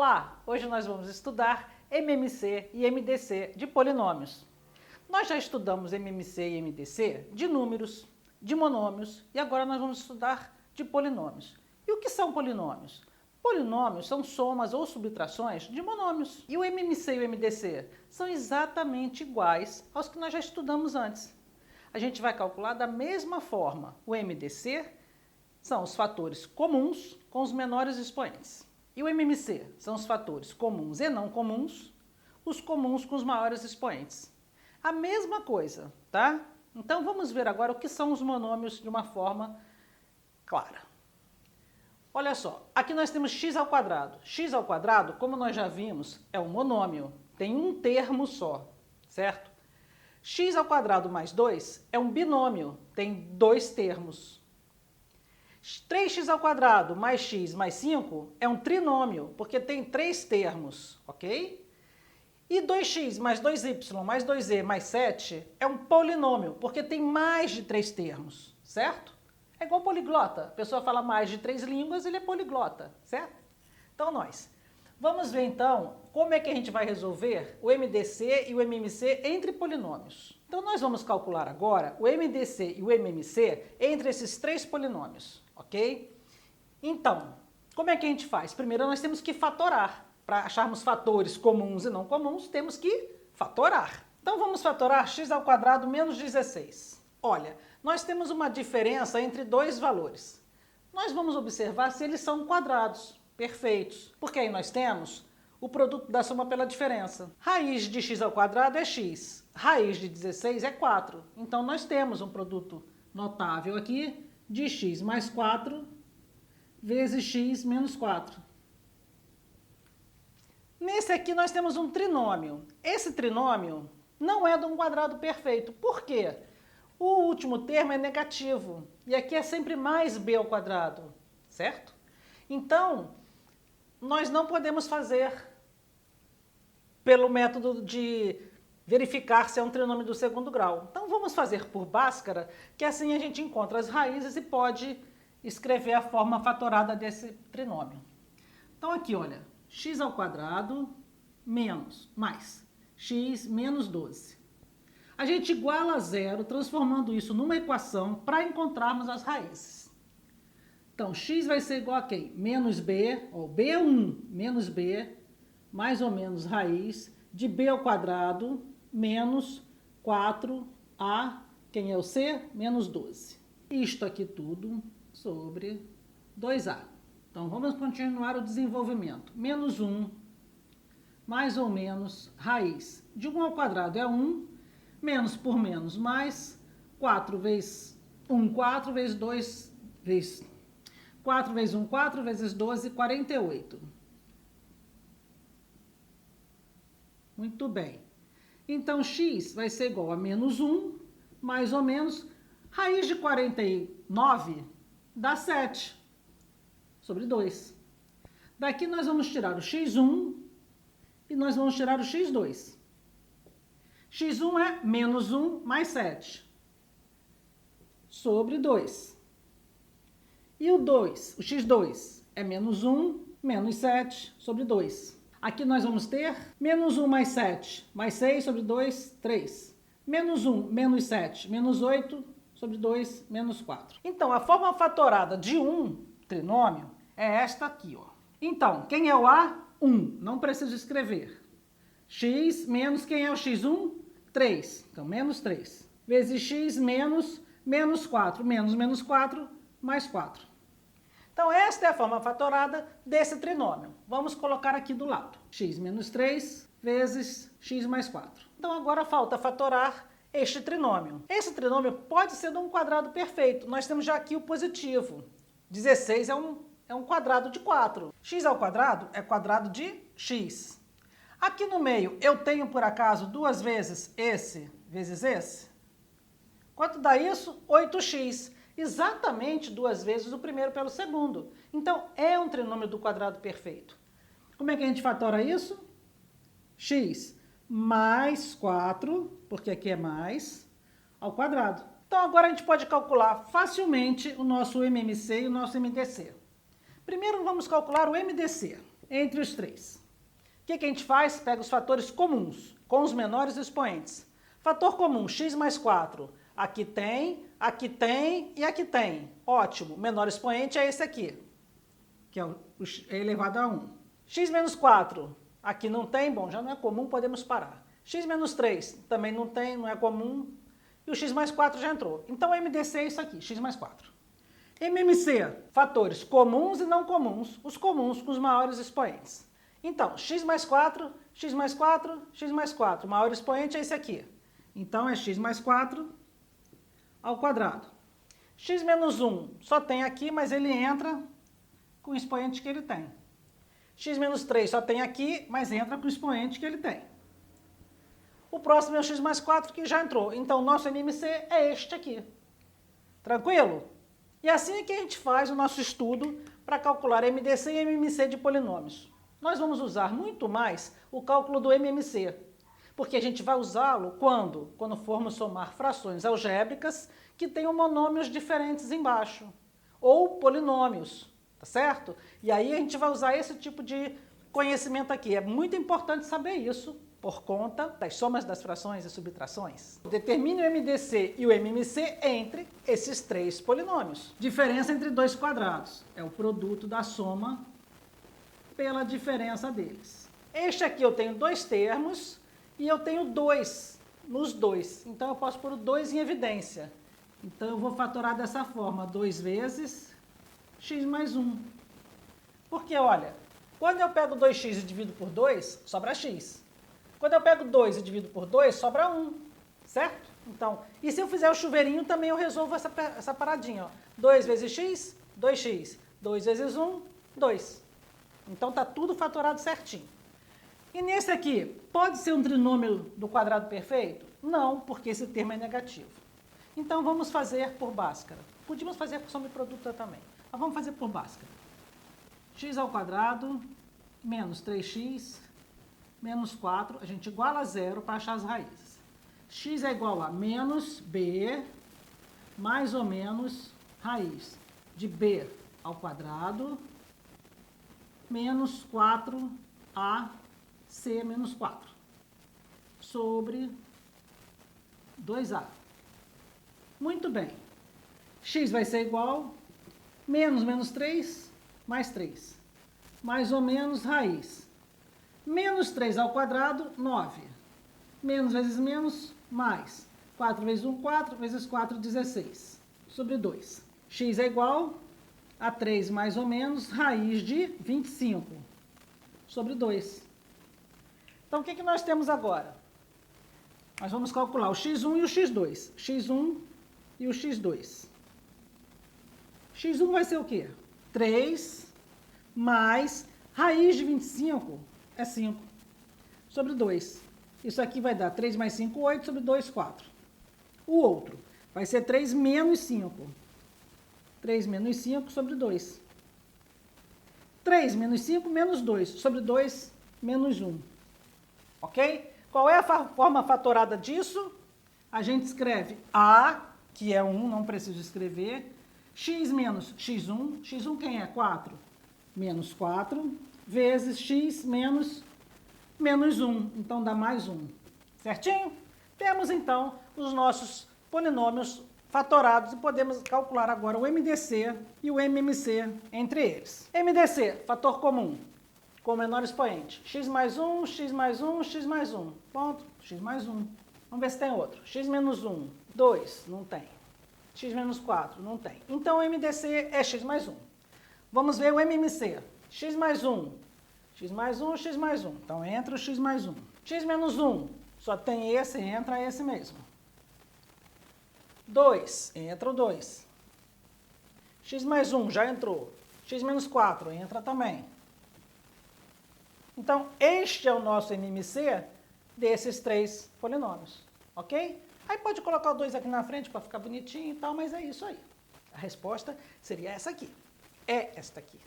Olá! Hoje nós vamos estudar MMC e MDC de polinômios. Nós já estudamos MMC e MDC de números, de monômios e agora nós vamos estudar de polinômios. E o que são polinômios? Polinômios são somas ou subtrações de monômios. E o MMC e o MDC são exatamente iguais aos que nós já estudamos antes. A gente vai calcular da mesma forma. O MDC são os fatores comuns com os menores expoentes. E o MMC são os fatores comuns e não comuns, os comuns com os maiores expoentes. A mesma coisa, tá? Então vamos ver agora o que são os monômios de uma forma clara. Olha só, aqui nós temos x ao quadrado. X ao quadrado, como nós já vimos, é um monômio, tem um termo só, certo? X ao quadrado mais 2 é um binômio, tem dois termos. 3x ao quadrado mais x mais 5 é um trinômio, porque tem três termos, ok? E 2x mais 2y mais 2e mais 7 é um polinômio, porque tem mais de três termos, certo? É igual poliglota. A pessoa fala mais de três línguas, ele é poliglota, certo? Então, vamos ver, então, como é que a gente vai resolver o MDC e o MMC entre polinômios. Então, nós vamos calcular agora o MDC e o MMC entre esses três polinômios, ok? Então, como é que a gente faz? Primeiro, nós temos que fatorar. Para acharmos fatores comuns e não comuns, temos que fatorar. Então, vamos fatorar x ao quadrado menos 16. Olha, nós temos uma diferença entre dois valores. Nós vamos observar se eles são quadrados, perfeitos, porque aí nós temos o produto da soma pela diferença. Raiz de x ao quadrado é x, raiz de 16 é 4. Então, nós temos um produto notável aqui de x mais 4 vezes x menos 4. Nesse aqui nós temos um trinômio. Esse trinômio não é de um quadrado perfeito. Por quê? O último termo é negativo, e aqui é sempre mais b ao quadrado, certo? Então, nós não podemos fazer pelo método de verificar se é um trinômio do segundo grau. Então, vamos fazer por Bhaskara, que assim a gente encontra as raízes e pode escrever a forma fatorada desse trinômio. Então, aqui, olha, x ao quadrado menos, mais, x menos 12. A gente iguala a zero, transformando isso numa equação para encontrarmos as raízes. Então, x vai ser igual a quem? Menos b, ó, b é 1, menos b, mais ou menos raiz de b ao quadrado, menos 4a, quem é o c? Menos 12. Isto aqui tudo sobre 2a. Então, vamos continuar o desenvolvimento. Menos 1, mais ou menos raiz de 1 ao quadrado é 1, menos por menos, mais 4 vezes 1, 4 vezes 2, vezes 4 vezes 1, 4 vezes 12, 48. Muito bem. Então, x vai ser igual a menos 1, mais ou menos, raiz de 49 dá 7, sobre 2. Daqui nós vamos tirar o x1 e nós vamos tirar o x2. x1 é menos 1 mais 7, sobre 2. E o x2 é menos 1 menos 7 sobre 2. Aqui nós vamos ter menos 1 mais 7 mais 6 sobre 2, 3. Menos 1 menos 7 menos 8 sobre 2 menos 4. Então, a forma fatorada de um trinômio é esta aqui, ó. Então, quem é o A? 1. Não preciso escrever. X menos quem é o x1? 3. Então, menos 3. Vezes x menos 4. Menos 4, mais 4. Então, esta é a forma fatorada desse trinômio. Vamos colocar aqui do lado. X menos 3 vezes x mais 4. Então, agora falta fatorar este trinômio. Esse trinômio pode ser de um quadrado perfeito. Nós temos já aqui o positivo. 16 é um quadrado de 4. X ao quadrado é quadrado de x. Aqui no meio, eu tenho, por acaso, duas vezes esse vezes esse? Quanto dá isso? 8x. Exatamente duas vezes o primeiro pelo segundo. Então, é um trinômio do quadrado perfeito. Como é que a gente fatora isso? X mais 4, porque aqui é mais, ao quadrado. Então, agora a gente pode calcular facilmente o nosso MMC e o nosso MDC. Primeiro, vamos calcular o MDC. entre os três. O que a gente faz? Pega os fatores comuns, com os menores expoentes. Fator comum, x mais 4. Aqui tem e aqui tem. Ótimo, o menor expoente é esse aqui, que é elevado a 1. X menos 4, aqui não tem, bom, já não é comum, podemos parar. X menos 3, também não tem, não é comum. E o x mais 4 já entrou. Então, o MDC é isso aqui, x mais 4. MMC, fatores comuns e não comuns, os comuns com os maiores expoentes. Então, x mais 4, x mais 4, x mais 4. O maior expoente é esse aqui. Então, é x mais 4 ao quadrado. X menos 1 só tem aqui, mas ele entra com o expoente que ele tem. X menos 3 só tem aqui, mas entra com o expoente que ele tem. O próximo é o x mais 4, que já entrou. Então, o nosso MMC é este aqui. Tranquilo? E assim é que a gente faz o nosso estudo para calcular MDC e MMC de polinômios. Nós vamos usar muito mais o cálculo do MMC, porque a gente vai usá-lo quando? Quando formos somar frações algébricas que tenham monômios diferentes embaixo, ou polinômios, tá certo? E aí a gente vai usar esse tipo de conhecimento aqui. É muito importante saber isso, por conta das somas das frações e subtrações. Determine o MDC e o MMC entre esses três polinômios. Diferença entre dois quadrados é o produto da soma pela diferença deles. Este aqui eu tenho dois termos e eu tenho 2 nos dois. Então, eu posso pôr o 2 em evidência. Então, eu vou fatorar dessa forma, 2 vezes x mais 1. Porque, olha, quando eu pego 2x e divido por 2, sobra x. Quando eu pego 2 e divido por 2, sobra 1, certo? Então, e se eu fizer o chuveirinho, também eu resolvo essa paradinha, ó. 2 vezes x, 2x. 2 vezes 1, 2. Então, tá tudo fatorado certinho. E nesse aqui, pode ser um trinômio do quadrado perfeito? Não, porque esse termo é negativo. Então, vamos fazer por Bhaskara. Podíamos fazer por soma e produto também, mas vamos fazer por Bhaskara. X ao quadrado menos 3x menos 4, a gente iguala a zero para achar as raízes. X é igual a menos b mais ou menos raiz de b ao quadrado menos 4ac menos 4 sobre 2a. Muito bem. X vai ser igual menos 3 mais 3. Mais ou menos raiz. Menos 3 ao quadrado, 9. Menos vezes menos, mais. 4 vezes 1, 4. Vezes 4, 16. Sobre 2. X é igual a 3 mais ou menos raiz de 25. Sobre 2. Então, o que nós temos agora? Nós vamos calcular o x1 e o x2. x1 e o x2. x1 vai ser o quê? 3 mais raiz de 25 é 5 sobre 2. Isso aqui vai dar 3 mais 5, 8 sobre 2, 4. O outro vai ser 3 menos 5. 3 menos 5 sobre 2. 3 menos 5 menos 2 sobre 2 menos 1. Ok? Qual é a forma fatorada disso? A gente escreve A, que é 1, não preciso escrever. X menos x1. x1 quem é? 4. Menos 4. Vezes x menos 1. Então, dá mais 1. Certinho? Temos, então, os nossos polinômios fatorados e podemos calcular agora o MDC e o MMC entre eles. MDC, fator comum, com o menor expoente. X mais 1, x mais 1, x mais 1. Ponto. X mais 1. Vamos ver se tem outro. X menos 1. 2. Não tem. X menos 4. Não tem. Então, o MDC é x mais 1. Vamos ver o MMC. X mais 1. X mais 1, x mais 1. Então, entra o x mais 1. X menos 1. Só tem esse, entra esse mesmo. 2. Entra o 2. X mais 1 já entrou. X menos 4 entra também. Então, este é o nosso MMC desses três polinômios, ok? Aí pode colocar o 2 aqui na frente para ficar bonitinho e tal, mas é isso aí. A resposta seria essa aqui. É esta aqui.